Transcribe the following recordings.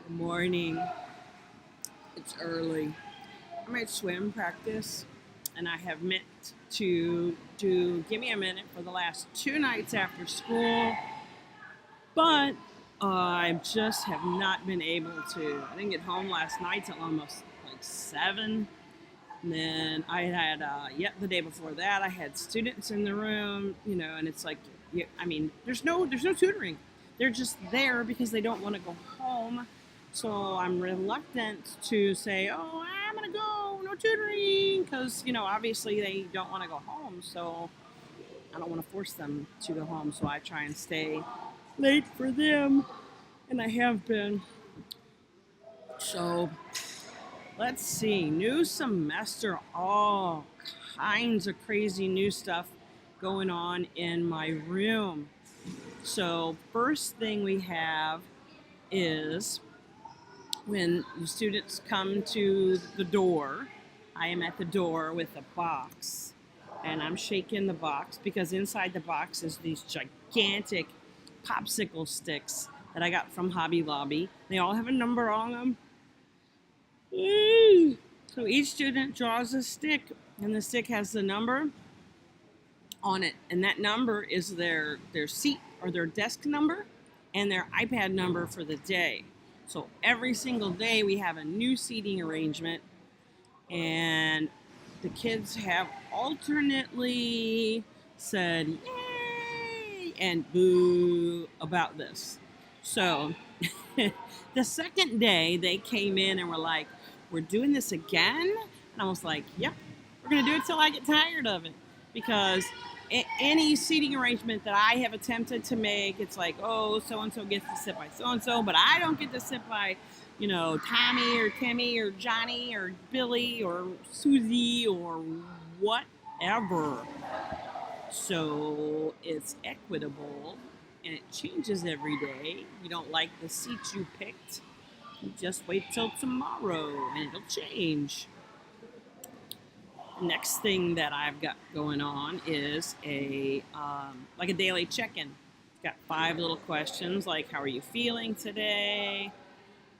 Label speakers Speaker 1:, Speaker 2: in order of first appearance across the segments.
Speaker 1: Good morning. It's early. I'm at swim practice and I have meant to do Gimme A Minute for the last 2 nights after school, but I just have not been able to. I didn't get home last night till almost like 7. And then I had, the day before that, I had students in the room, and it's like, there's no tutoring. They're just there because they don't want to go home. So I'm reluctant to say, oh, I'm going to go, no tutoring, because, obviously they don't want to go home. So I don't want to force them to go home. So I try and stay late for them. And I have been. So let's see, new semester, all kinds of crazy new stuff going on in my room. So, first thing we have is when the students come to the door, I am at the door with a box and I'm shaking the box because inside the box is these gigantic popsicle sticks that I got from Hobby Lobby. They all have a number on them. So each student draws a stick, and the stick has the number on it, and that number is their seat or their desk number and their iPad number for the day. So every single day we have a new seating arrangement, and the kids have alternately said yay and boo about this. So the second day they came in and were like, we're doing this again? And I was like, yep, we're going to do it till I get tired of it. Because any seating arrangement that I have attempted to make, it's like, oh, so-and-so gets to sit by so-and-so, but I don't get to sit by, Tommy or Timmy or Johnny or Billy or Susie or whatever. So it's equitable and it changes every day. You don't like the seat you picked, you just wait till tomorrow and it'll change. Next thing that I've got going on is a daily check-in. Got 5 little questions like, how are you feeling today?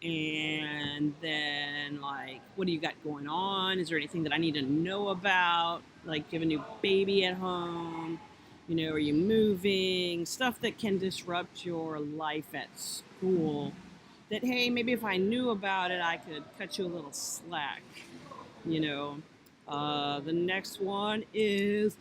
Speaker 1: And then like, what do you got going on? Is there anything that I need to know about? Like, do you have a new baby at home? Are you moving? Stuff that can disrupt your life at school. That, hey, maybe if I knew about it, I could cut you a little slack. You know, the next one is,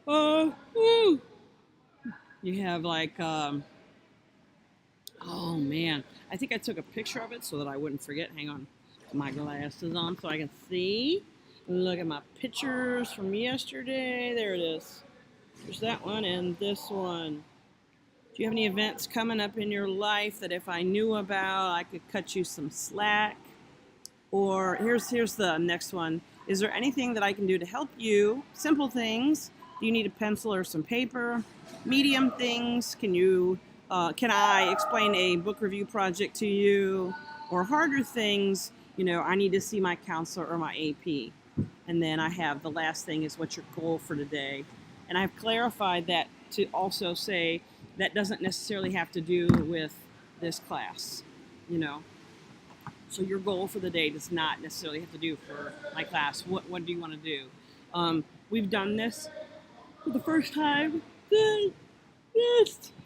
Speaker 1: you have like, oh man, I think I took a picture of it so that I wouldn't forget. Hang on, put my glasses on so I can see. Look at my pictures from yesterday. There it is. There's that one and this one. Do you have any events coming up in your life that if I knew about, I could cut you some slack? Or here's the next one. Is there anything that I can do to help you? Simple things. Do you need a pencil or some paper? Medium things. Can I explain a book review project to you? Or harder things, I need to see my counselor or my AP. And then I have the last thing is, what's your goal for today? And I've clarified that to also say that doesn't necessarily have to do with this class, So your goal for the day does not necessarily have to do for my class. What do you want to do? We've done this for the first time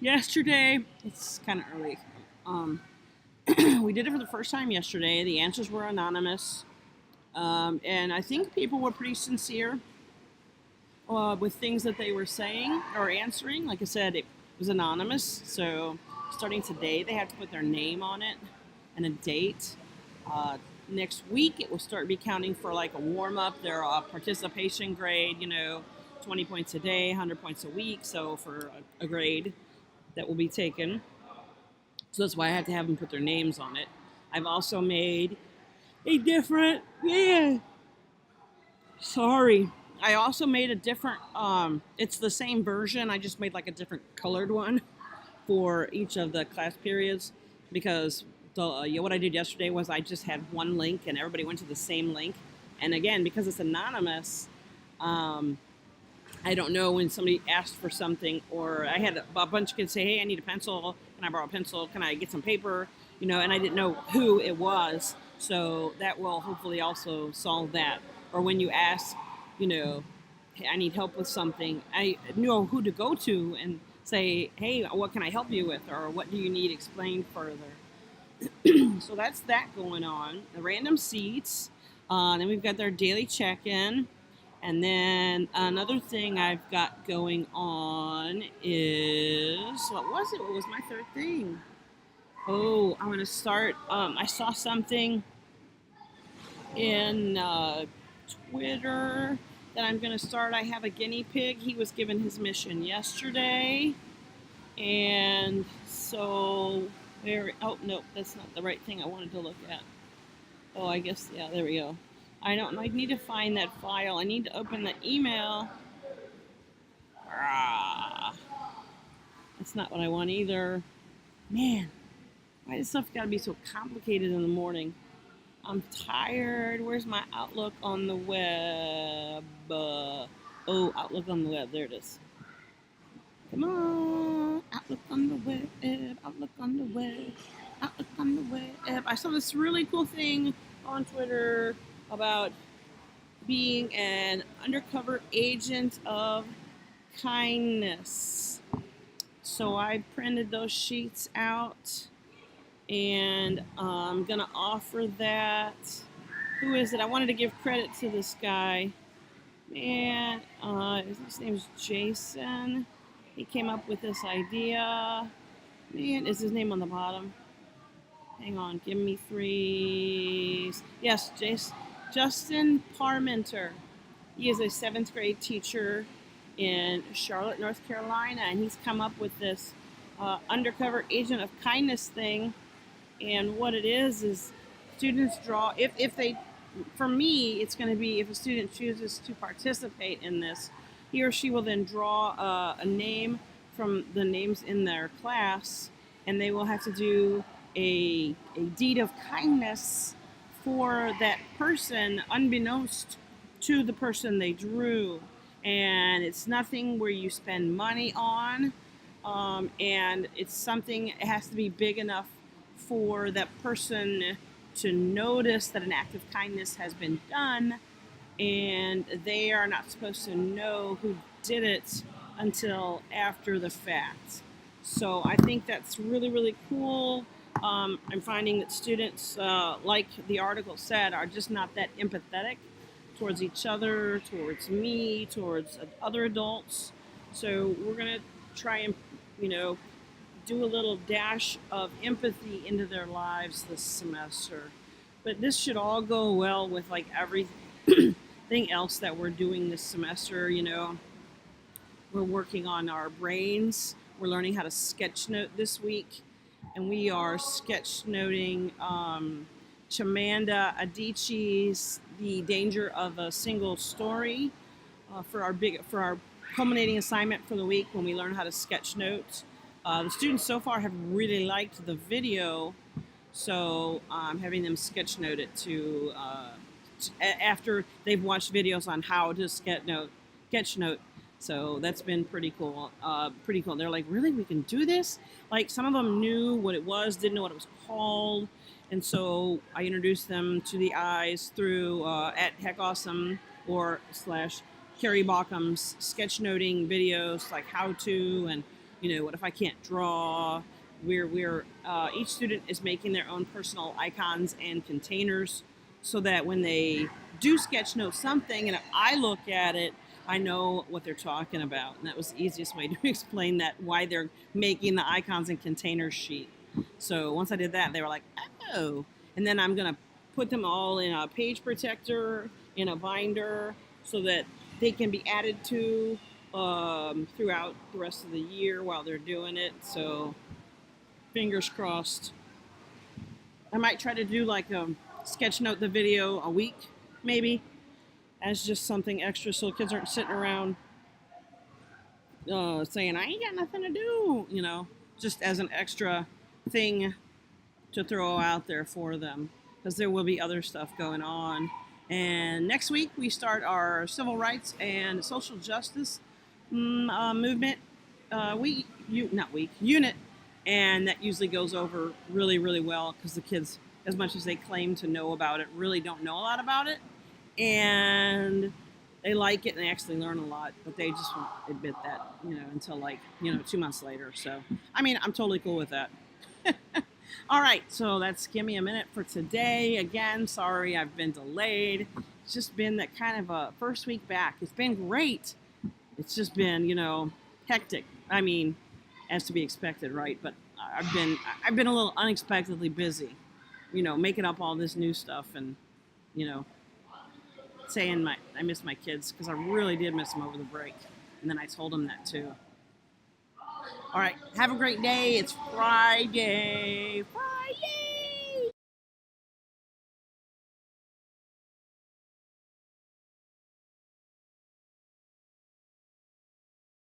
Speaker 1: yesterday. It's kind of early. We did it for the first time yesterday. The answers were anonymous. And I think people were pretty sincere with things that they were saying or answering. Like I said, it was anonymous. So starting today, they have to put their name on it and a date. Next week, it will start be counting for like a warm-up, their participation grade, 20 points a day, 100 points a week. So for a grade that will be taken. So that's why I have to have them put their names on it. I've also made a different, I also made a different, it's the same version. I just made like a different colored one for each of the class periods because what I did yesterday was I just had one link and everybody went to the same link. And again, because it's anonymous, I don't know when somebody asked for something, or I had a bunch of kids say, hey, I need a pencil. Can I borrow a pencil? Can I get some paper? and I didn't know who it was. So that will hopefully also solve that. Or when you ask, hey, I need help with something, I know who to go to and say, hey, what can I help you with? Or what do you need explained further? So that's that going on. The random seats. Then we've got their daily check-in. And then another thing I've got going on is, what was it? What was my third thing? Oh, I'm going to start. I saw something in Twitter that I'm going to start. I have a guinea pig. He was given his mission yesterday. And so, oh, no, that's not the right thing I wanted to look at. Oh, I guess, yeah, there we go. I need to find that file. I need to open the email. That's not what I want either. Man, why does stuff gotta be so complicated in the morning? I'm tired. Where's my Outlook on the web? Oh, Outlook on the web. There it is. Come on. Outlook on the web. Outlook on the web. Outlook on the web. I saw this really cool thing on Twitter about being an undercover agent of kindness. So I printed those sheets out, and I'm gonna offer that. Who is it? I wanted to give credit to this guy. Man, his name's Jason. He came up with this idea. Man, is his name on the bottom? Hang on, give me three. Yes, Justin Parmenter. He is a 7th grade teacher in Charlotte, North Carolina, and he's come up with this undercover agent of kindness thing. And what it is students draw, if they, for me, it's going to be if a student chooses to participate in this, he or she will then draw a name from the names in their class, and they will have to do a deed of kindness for that person, unbeknownst to the person they drew. And it's nothing where you spend money on, and it's something, it has to be big enough for that person to notice that an act of kindness has been done, and they are not supposed to know who did it until after the fact. So I think that's really, really cool. I'm finding that students, like the article said, are just not that empathetic towards each other, towards me, towards other adults. So we're going to try and, do a little dash of empathy into their lives this semester. But this should all go well with like everything else that we're doing this semester. We're working on our brains. We're learning how to sketch note this week, and we are sketch noting Chimamanda Adichie's "The Danger of a Single Story" for our culminating assignment for the week when we learn how to sketch note. The students so far have really liked the video, so I'm having them sketch note it after they've watched videos on how to sketch note. So that's been pretty cool. They're like, really, we can do this? Like, some of them knew what it was, didn't know what it was called. And so I introduced them to the eyes through at Heck Awesome or / Carrie Baucom's sketchnoting videos, like how to, and what if I can't draw. Each student is making their own personal icons and containers, so that when they do sketchnote something, and if I look at it, I know what they're talking about. And that was the easiest way to explain that, why they're making the icons and containers sheet. So once I did that, they were like, oh. And then I'm going to put them all in a page protector, in a binder, so that they can be added to throughout the rest of the year while they're doing it. So fingers crossed. I might try to do like a sketch note the video a week, maybe, as just something extra, so kids aren't sitting around saying, I ain't got nothing to do, just as an extra thing to throw out there for them, because there will be other stuff going on. And next week we start our civil rights and social justice movement unit. And that usually goes over really, really well because the kids, as much as they claim to know about it, really don't know a lot about it. And they like it and they actually learn a lot, but they just won't admit that, until 2 months later. So, I mean, I'm totally cool with that. All right, so that's Gimme a Minute for today. Again, sorry I've been delayed. It's just been that kind of a first week back. It's been great. It's just been, hectic. I mean, as to be expected, right? But I've been a little unexpectedly busy, making up all this new stuff and, you know, saying I miss my kids because I really did miss them over the break. And then I told them that too. All right, have a great day. It's Friday.